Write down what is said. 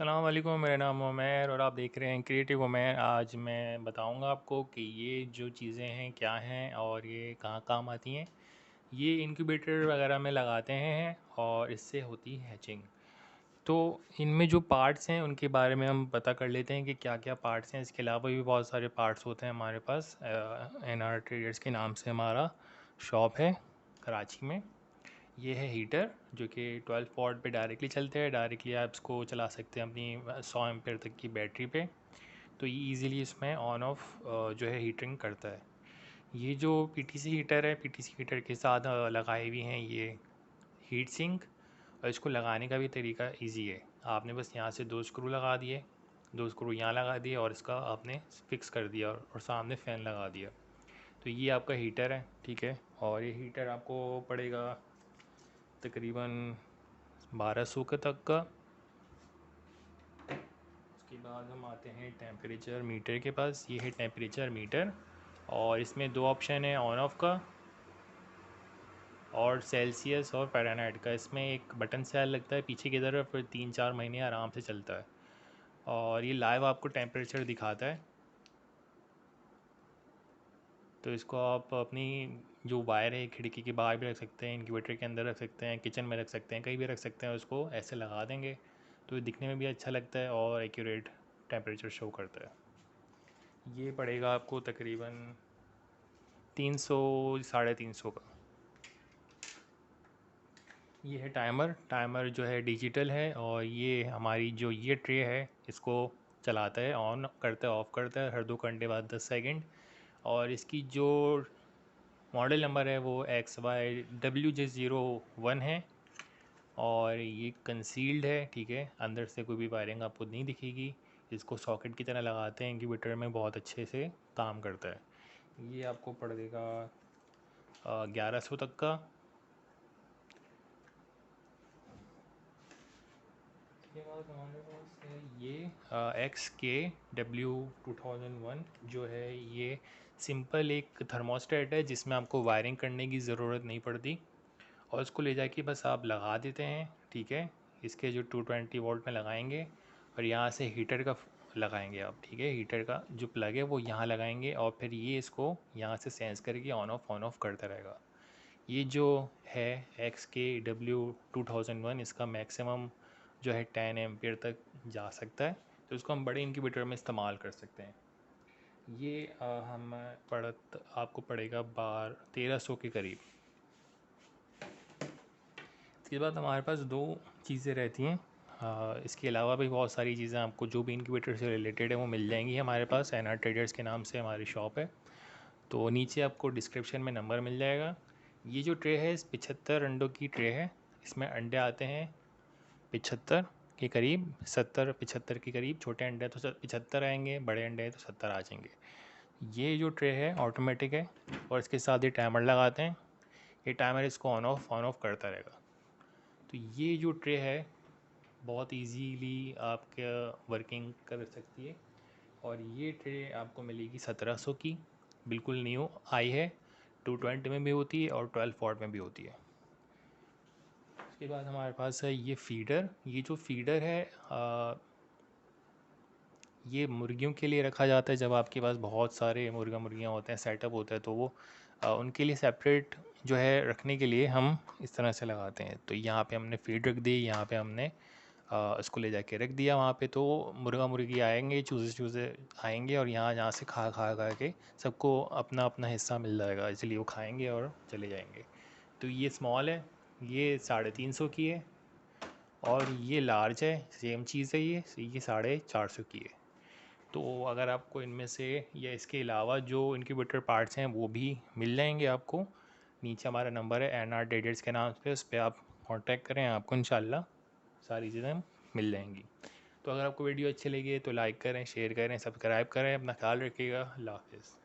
अस्सलाम वालेकुम, मेरा नाम उमैर और आप देख रहे हैं क्रिएटिव उमैर। आज मैं बताऊंगा आपको कि ये जो चीज़ें हैं क्या हैं और ये कहाँ काम आती हैं। ये इंक्यूबेटर वगैरह में लगाते हैं और इससे होती है हैचिंग। तो इनमें जो पार्ट्स हैं उनके बारे में हम पता कर लेते हैं कि क्या क्या पार्ट्स हैं। इसके अलावा भी बहुत सारे पार्ट्स होते हैं हमारे पास। एनआर ट्रेडर्स के नाम से हमारा शॉप है कराची में। ये है हीटर जो कि 12 वॉट पे डायरेक्टली चलते हैं। डायरेक्टली आप इसको चला सकते हैं अपनी 100 एम्पेयर तक की बैटरी पे। तो ये इजीली इसमें ऑन ऑफ जो है हीटिंग करता है। ये जो पीटीसी हीटर है, पीटीसी हीटर के साथ लगाए हुए हैं ये हीट सिंक। और इसको लगाने का भी तरीका इजी है। आपने बस यहाँ से 2 स्क्रू लगा दिए, 2 स्क्रू यहाँ लगा दिए और इसका आपने फिक्स कर दिया और सामने फ़ैन लगा दिया। तो ये आपका हीटर है, ठीक है। और ये हीटर आपको पड़ेगा तकरीबन 1200 के तक का। उसके बाद हम आते हैं टेम्परेचर मीटर के पास। ये है टेम्परेचर मीटर और इसमें 2 ऑप्शन है, ऑन ऑफ का और सेल्सियस और फ़ारेनहाइट का। इसमें एक बटन सेल लगता है पीछे की तरफ, फिर 3-4 महीने आराम से चलता है और ये लाइव आपको टेम्परेचर दिखाता है। तो इसको आप अपनी जो वायर है खिड़की के बाहर भी रख सकते हैं, इन्क्यूबेटर के अंदर रख सकते हैं, किचन में रख सकते हैं, कहीं भी रख सकते हैं। उसको ऐसे लगा देंगे तो ये दिखने में भी अच्छा लगता है और एक्यूरेट टेम्परेचर शो करता है। ये पड़ेगा आपको तकरीबन 300 साढ़े 300 का। ये है टाइमर। टाइमर जो है डिजिटल है और ये हमारी जो ये ट्रे है इसको चलाता है, ऑन करता है, ऑफ़ करता है हर 2 घंटे बाद 10 सेकंड। और इसकी जो मॉडल नंबर है वो XYWJ01 है और ये कंसील्ड है, ठीक है। अंदर से कोई भी वायरिंग आपको नहीं दिखेगी। इसको सॉकेट की तरह लगाते हैं इंक्यूबेटर में, बहुत अच्छे से काम करता है। ये आपको पड़ेगा 1100 तक का। इसके बाद हमारे पास है ये XKW2001 जो है। ये सिंपल एक थर्मोस्टेट है जिसमें आपको वायरिंग करने की ज़रूरत नहीं पड़ती और इसको ले जाके बस आप लगा देते हैं, ठीक है। इसके जो 220 वोल्ट में लगाएंगे और यहाँ से हीटर का लगाएंगे आप, ठीक है। हीटर का जो प्लग है वो यहाँ लगाएंगे और फिर ये इसको यहाँ से सेंस करके ऑन ऑफ करता रहेगा। ये जो है XKW2001 इसका मैक्सिमम जो है 10 एम्पियर तक जा सकता है। तो इसको हम बड़े इंक्यूबेटर में इस्तेमाल कर सकते हैं। ये हम आपको पड़ेगा 1300 के करीब। इसके बाद हमारे पास 2 चीज़ें रहती हैं। इसके अलावा भी बहुत सारी चीज़ें आपको जो भी इंक्यूबेटर से रिलेटेड है वो मिल जाएंगी हमारे पास। एनआर ट्रेडर्स के नाम से हमारी शॉप है। तो नीचे आपको डिस्क्रिप्शन में नंबर मिल जाएगा। ये जो ट्रे है इस 75 अंडों की ट्रे है। इसमें अंडे आते हैं 75 के करीब, 70-75 के करीब। छोटे अंडे तो 75 आएंगे, बड़े अंडे तो 70 आ जाएंगे। ये जो ट्रे है ऑटोमेटिक है और इसके साथ ये टाइमर लगाते हैं। ये टाइमर इसको ऑन ऑफ करता रहेगा। तो ये जो ट्रे है बहुत इजीली आपके वर्किंग कर सकती है और ये ट्रे आपको मिलेगी 1700 की, बिल्कुल न्यू आई है। 220 में भी होती है और 12 वॉट में भी होती है। उसके बाद हमारे पास है ये फीडर। ये जो फीडर है ये मुर्गियों के लिए रखा जाता है। जब आपके पास बहुत सारे मुर्गा मुर्गियाँ होते हैं, सेटअप होता है, तो वो उनके लिए सेपरेट जो है रखने के लिए हम इस तरह से लगाते हैं। तो यहाँ पे हमने फीड रख दी, यहाँ पे हमने इसको ले जाके रख दिया वहाँ पे। तो मुर्गा मुर्गी आएंगे, चूज़े चूज़े आएंगे और यहाँ यहाँ से खा खा खा के सबको अपना अपना हिस्सा मिल जाएगा, इसलिए वो खाएंगे और चले जाएंगे। तो ये स्मॉल है, ये 350 की है और ये लार्ज है, सेम चीज़ है। ये 450 की है। तो अगर आपको इनमें से या इसके अलावा जो इनक्यूबेटर पार्ट्स हैं वो भी मिल जाएंगे आपको। नीचे हमारा नंबर है एनआर ट्रेडर्स के नाम पे, उस पर आप कांटेक्ट करें, आपको इंशाल्लाह सारी चीज़ें मिल जाएंगी। तो अगर आपको वीडियो अच्छी लगी है तो लाइक करें, शेयर करें, सब्सक्राइब करें। अपना ख्याल रखिएगा। अल्लाह हाफ़िज़।